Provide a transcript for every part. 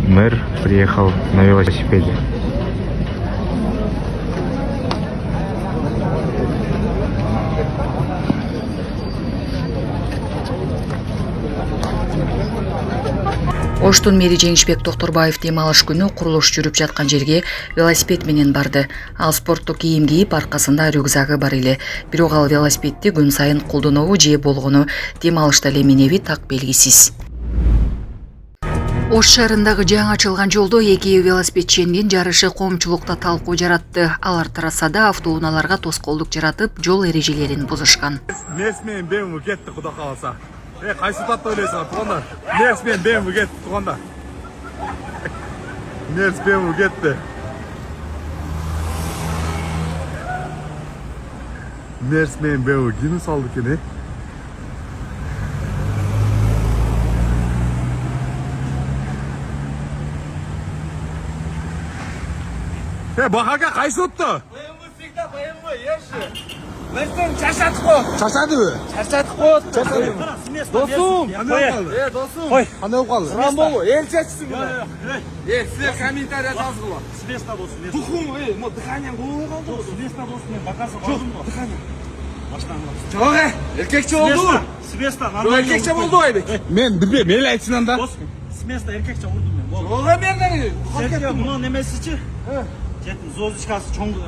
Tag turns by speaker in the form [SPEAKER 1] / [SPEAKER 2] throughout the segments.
[SPEAKER 1] Мэр приехал на велосипеде.
[SPEAKER 2] Оштун мэри Жеңишбек Токторбаев дем алыш күнү курулуш жүрүп жаткан жерге велосипед менен барды. Ал спорттук кийим кийип, аркасында рюкзагы бар эле. Бирок ал велосипедди күн сайын колдонобу же болгону дем алышта эле эмнеби так белгисиз. Ош шаарындагы жаңы ачылган жолдо эки велосипедчинин жарышы коомчулукта талкуу жаратты. Алар трассада автоунааларга тоскоолдук жаратып, жол эрежелерин бузушкан.
[SPEAKER 3] Мерс менен BMW кетти, куда калса. Кайсы татта ойлойсуңар, туугандар? Мерс менен BMW кетти, туугандар. Мерс BMW кетти. Мерс менен BMW ким салды экен, Бахака кайсы утты?
[SPEAKER 4] BMW всегда BMW, еши. Лестен чашатып қой.
[SPEAKER 3] Чашадыбы?
[SPEAKER 4] Чашатып қой. Досум.
[SPEAKER 3] Кандай калды?
[SPEAKER 4] Досум.
[SPEAKER 3] Кандай калды?
[SPEAKER 4] Сұран болу, ел чашысың бұда. Сіздер комментария жазғыла.
[SPEAKER 5] Сместа болсын.
[SPEAKER 4] Тұқым, дыханиям қойы қалды.
[SPEAKER 5] Сместа болсын, мен бақасы қалдым ғой.
[SPEAKER 4] Дыханиям.
[SPEAKER 5] Баштан
[SPEAKER 4] Жоқ, еркекше болды ғой.
[SPEAKER 5] Сместа.
[SPEAKER 4] Еркекше болды ғой, бек.
[SPEAKER 3] Мен билбейм, эл айтсын анда.
[SPEAKER 5] Сместа еркекше ұрдым мен. Болды.
[SPEAKER 4] Жоқ, мен
[SPEAKER 5] Сәтке мұны немесічі? Жеттім, зозичкасы чоңғы.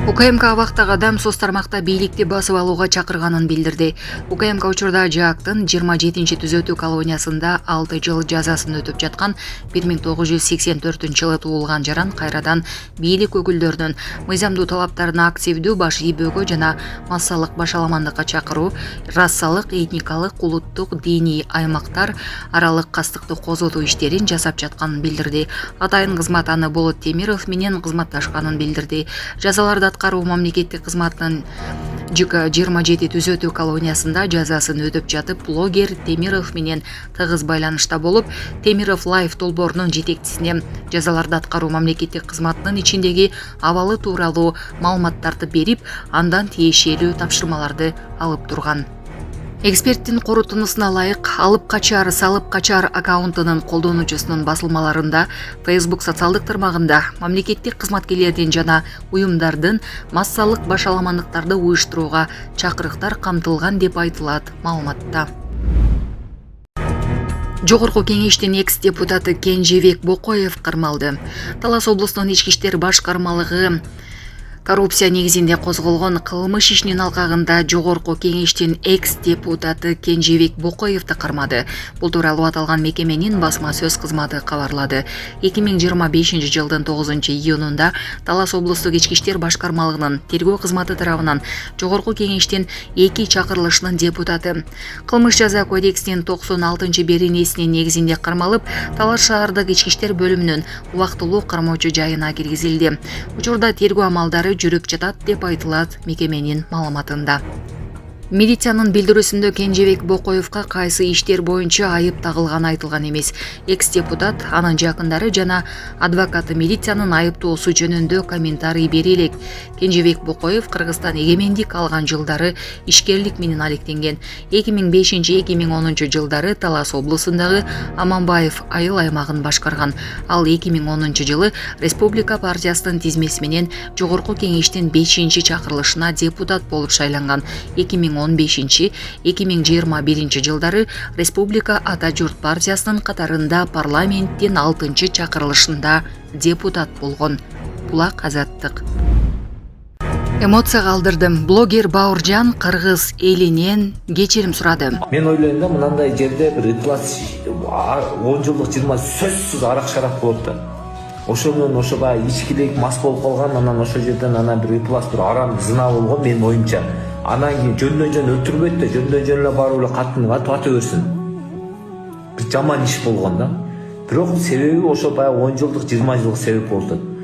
[SPEAKER 2] УКМК абактагы адам соц тармакта бийликти басып алууга чакырганын билдирди. УКМК учурда ЖАКтын 27-түзөтүү колониясында 6 жыл жазасын өтүп жаткан 1984-жылы туулган жаран кайрадан бийлик өкүлдөрүнүн мыйзамдуу талаптарына активдүү баш ийбөөгө жана массалык башаламандыкка чакыруу, расалык, этникалык, улуттук, диний аймактар аралык кастыкты козотуу иштерин жасап жатканын билдирди. Атайын кызмат аны Болот Темиров менен кызматташканын билдирди. Жазаларды аткаруу мамлекеттик кызматынын ЖК 27 түзөтүү колониясында жазасын өтүп жатып, блогер Темиров менен тыгыз байланышта болуп, Темиров Лайф долбоорунун жетекчисине жазаларды аткаруу мамлекеттик кызматынын ичиндеги абалы тууралуу маалыматтарды берип, андан тиешелүү тапшырмаларды алып турган. Эксперттин корутуусуна ылайык, алып качар, салып качар аккаунтунун колдонуучусунун басылмаларында Facebook социалдык тармагында мамлекеттик кызматкерлердин жана уюмдардын массалык башаламандыктарды уюштурууга чакырыктар камтылган деп айтылат маалыматта. Жогорку кеңештин экс-депутаты Кенжебек Бокоев кармалды. Талас облусунун ички иштер башкармалыгы коррупция негизинде козголгон кылмыш ишинин алкагында Жогорку кеңештин экс-депутаты Кенжебек Бокоевди кармады. Бул тууралуу аталган мекеменин басма сөз кызматы кабарлады. 2025 жылдын 9-июнунда Талас облустук ички иштер башкармалыгынын тергөө кызматы тарабынан Жогорку кеңештин 2 чакырылышынын депутаты кылмыш жаза кодексинин 96-беренесинин негизинде кармалып, Талас шаардык ички иштер бөлүмүнүн убактылуу кармоочу жайына киргизилди. Учурда тергөө амалдары жүрүп жатат деп айтылат мекеменин маалыматында. Милициянын билдирүүсүндө Кенжебек Бокоевка кайсы иштер боюнча айып тагылганы айтылган эмес. Экс-депутат, анын жакындары жана адвокаты милициянын айыптоосу жөнүндө комментарий бере элек. Кенжебек Бокоев Кыргызстан эгемендик алган жылдары ишкерлик менен алектенген. 2005-2010 жылдары Талас облусундагы Аманбаев айыл аймагын башкарган. Ал 2010 жылы Республика партиясынын тизмеси менен Жогорку кеңештин 5-чакырылышына депутат болуп шайланган. 2015-2021 жылдары Республика Ата журт партиясынын катарында парламенттин 6-чакырылышында депутат болгон. Булак Азаттык. Эмоция калдырдым. Блогер Бауыржан кыргыз элинен кечирим сурады.
[SPEAKER 6] Мен ойлойм да, мынандай жерде бир ыплас 10 жылдык 20 сөзсүз арак шарап болот да. Ошонун ошого ичкилик мас болуп калган, анан ошол жерден анан бир ыплас бир арам зына болгон менин оюмча. Анан кийин жөндөн өлтүрбөйт да, жөндөн эле барып эле катынга тата берсин. Бир жаман иш болгон да. Бирок себеби ошо баягы 10 жылдык 20 жылдык себеп болду.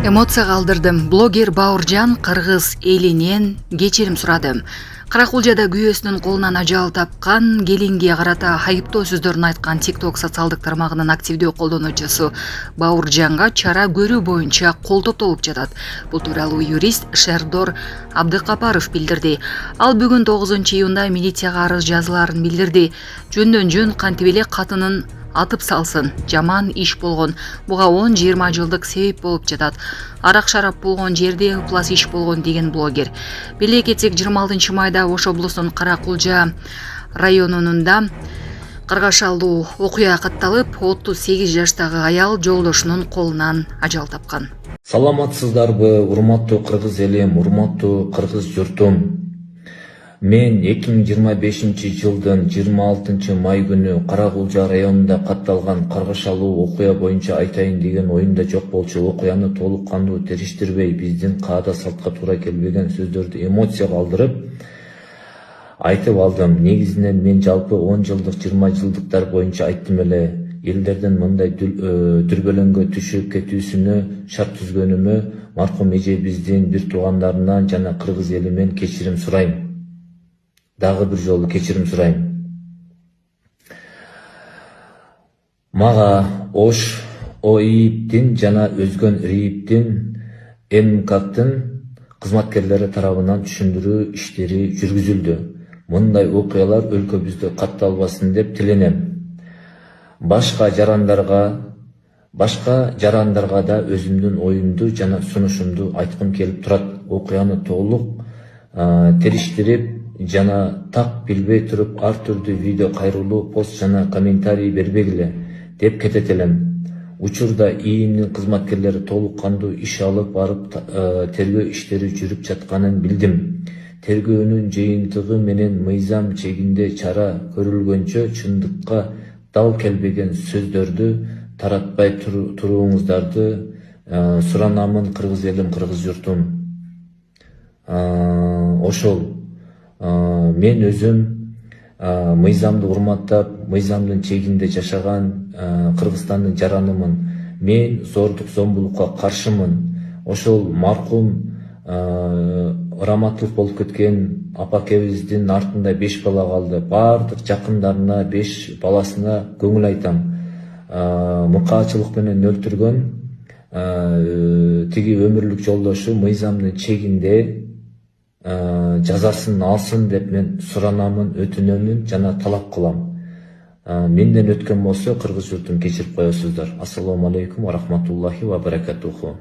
[SPEAKER 2] Эмоция калдырдым. Блогер Бауыржан кыргыз элинен кечирим сурады. Каракулжада күйөөсүнүн колунан ажал тапкан келинге карата айыптоо сөздөрүн айткан TikTok социалдык тармагынын активдүү колдонуучусу Бауыржанга чара көрүү боюнча кол топтолуп жатат. Бул тууралуу юрист Шердор Абдыкапаров билдирди. Ал бүгүн 9-июнда милицияга арыз жазыларын билдирди. Жөндөн жөн кантип эле катынын атып салсын. Жаман иш болгон. Буга 10-20 жылдык себеп болуп жатат. Арак шарап болгон жерде ыплас иш болгон деген блогер. Биле кетсек 26 майда Ош облусунун Каракулжа районунда кыргашалуу окуя катталып, 38 жаштагы аял жолдошунун колунан ажал тапкан.
[SPEAKER 6] Саламатсыздарбы, урматтуу кыргыз элим, урматтуу кыргыз журтум. Мен 2025 жылдын 26 май күнү Каракулжа районунда катталган каргашалуу окуя боюнча айтайын деген оюмда жок болчу. Окуяны толук кандуу териштирбей, биздин каада салтка туура келбеген сөздөрдү эмоцияга алдырып айтып алдым. Негизинен мен жалпы 10 жылдык, 20 жылдыктар боюнча айттым эле. Элдердин мындай дүрбөлөңгө түшүп кетүүсүнө шарт түзгөнүмө маркум эжебиздин бир туугандарынан жана кыргыз элимен кечирим сурайм. Дагы бир жолу кечирим сурайм. Мага Ош ОИИПтин жана өзгөн РИИПтин МКТын кызматкерлери тарабынан түшүндүрүү иштери жүргүзүлдү. Мындай окуялар өлкөбүздө катталбасын деп тиленем. Башка жарандарга да өзүмдүн оюмду жана сунушумду айткым келип турат. Окуяны толук териштирип жана так билбей туруп ар түрдүү видео кайрылуу, пост жана комментарий бербегиле деп кетет элем. Учурда ИИМдин кызматкерлери толук кандуу иш алып барып тергөө иштери жүрүп жатканын билдим. Тергөөнүн жыйынтыгы менен мыйзам чегинде чара көрүлгөнчө чындыкка дал келбеген сөздөрдү таратпай турууңуздарды суранамын, кыргыз элим, кыргыз журтум. Ошол мен өзүм мыйзамды урматтап, мыйзамдын чегинде жашаган Кыргызстандын жаранымын. Мен зордук, зомбулукка каршымын. Ошол маркум Раматов болуп кеткен апакебиздин артында 5 бала калды. Бардык жакындарына, 5 баласына көңүл айтам. Мыкаачылык менен өлтүргөн тиги өмүрлүк жолдошу мыйзамдын чегинде жазасын алсын деп мен суранамын, өтүнөмүн жана талап кылам. Менден өткөн болсо кыргыз журтун кечирип коесуздар. Ассаламу алейкум ва рахматуллахи ва баракатуху.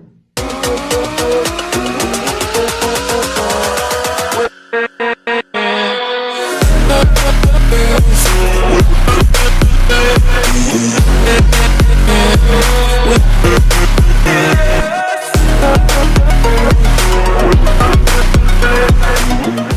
[SPEAKER 7] Yeah.